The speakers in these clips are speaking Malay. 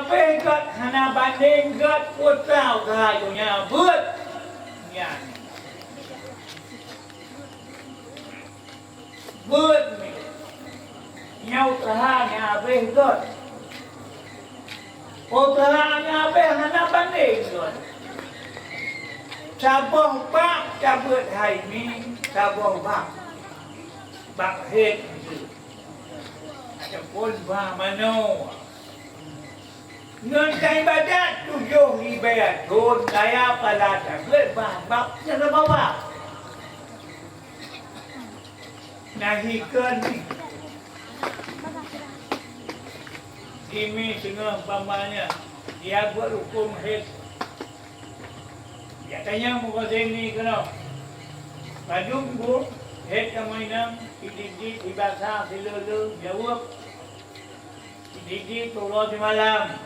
pegat hana banding gat putrau kajunya buat nyan buat nhau kahanya pegat putranya pe hana banding gat cabang pak cabut hai mi cabang pak bak het pun ba mano ngon kai badat tujuh ribayat don kaya palata berbah bab sana bawa nahikan ini setengah pamannya dia buat hukum het dia tanya muka sini kena bajung bu het kamainam ididi ibasa silulu jawab ididi turun di malam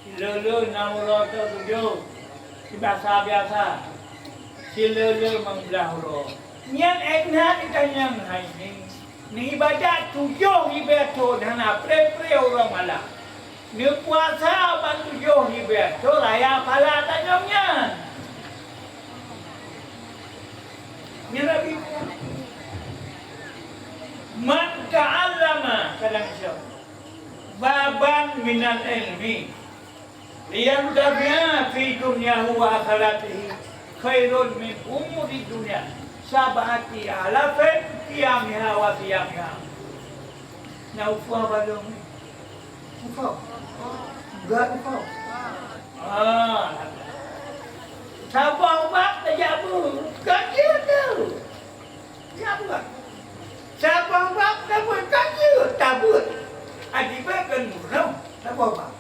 silulu 607 ibasa biasa silulu membelah huruf niat ekna ditanya hai ni ibadat 7 ibadat hana pre orang malam ni puasa ban 7 ibadat raya pala tanyamnya ni Nabi man ta'allama kadang syau baban minal ilmi liyamdabi'a fi dunyahu wa akhiratihi khairun min umuri dunya sab'ati alafin qiyamiha wa qiyamiha na ufah balong ufah enggak ufah sabang bak tajabu kacil tu siapa sabang bak tabut kacil tabut adiba kan murau sabang bak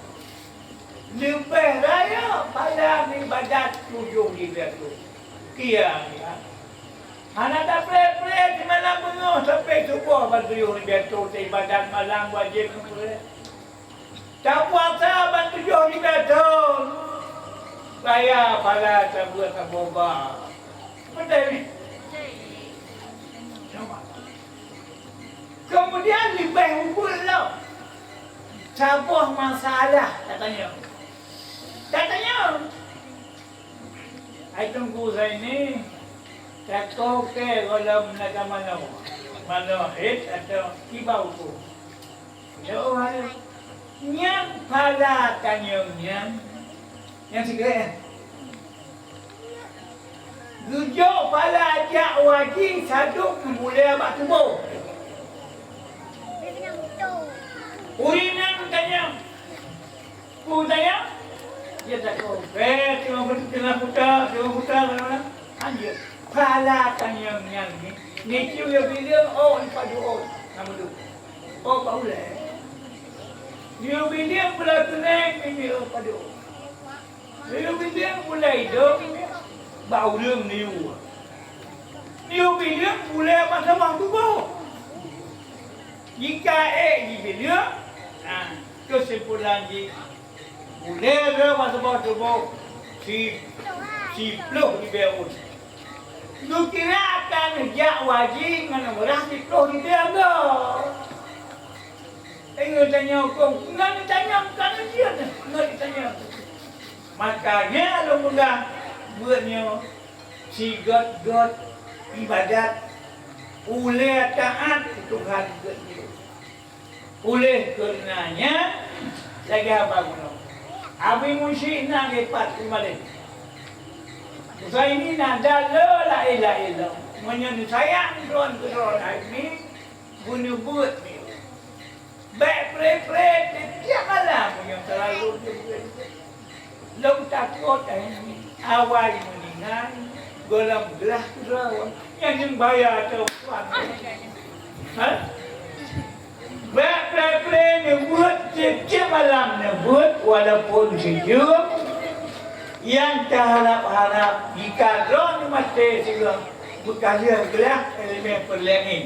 lebih raya pada ibadat 7 ribu kia ya anak tak play di malam penuh sampai subuh pada 7 ribu ibadat malam wajib tak puasa pada 7 ribu raya pada tabut saboba betul ni kemudian lebih hukum lah sabuh masalah katanya ay tunggu sa ini takto ke walam nagamano manohit atau kibaw ko so nyan pala kanyang yang sige gujo pala ja waji saduk mulai batubo urinan kanyang kudaya dia tak tahu. Cuma bertengah putar mana? Anjir. Pala kanyang ni. Nicu ya bilang ini padu nama tu. Paule. Dia bilang pula tenang ini padu. Dia bilang pula itu bau lem niu. Dia bilang pula masa waktu bau. Jika dibilang, kesimpulan boleh ke masa tubuh si peluh di bawah. Lu kira akan jak wajib mana orang si peluh di bawah. Tengok tanya hukum, enggak ditanya bukan dia, enggak ditanya. Makanya lu mudah buatnya si God ibadat oleh taat Tuhan dia. Oleh karenanya lagi apa guna? Abi musyrik nak lepas kembali. Saya ini nak dalil la ilaha illallah. Menyentuh sayang tuan ini bunuh buat ni. Baik pre tiap malam yang terlalu long takut ini awal meninggal golam gelah kerawang yang bayar tuan. Baik ni buat setiap malam ni buat walaupun sejuk yang terharap-harap jika drone mati segala berkali gelah elemen perlengin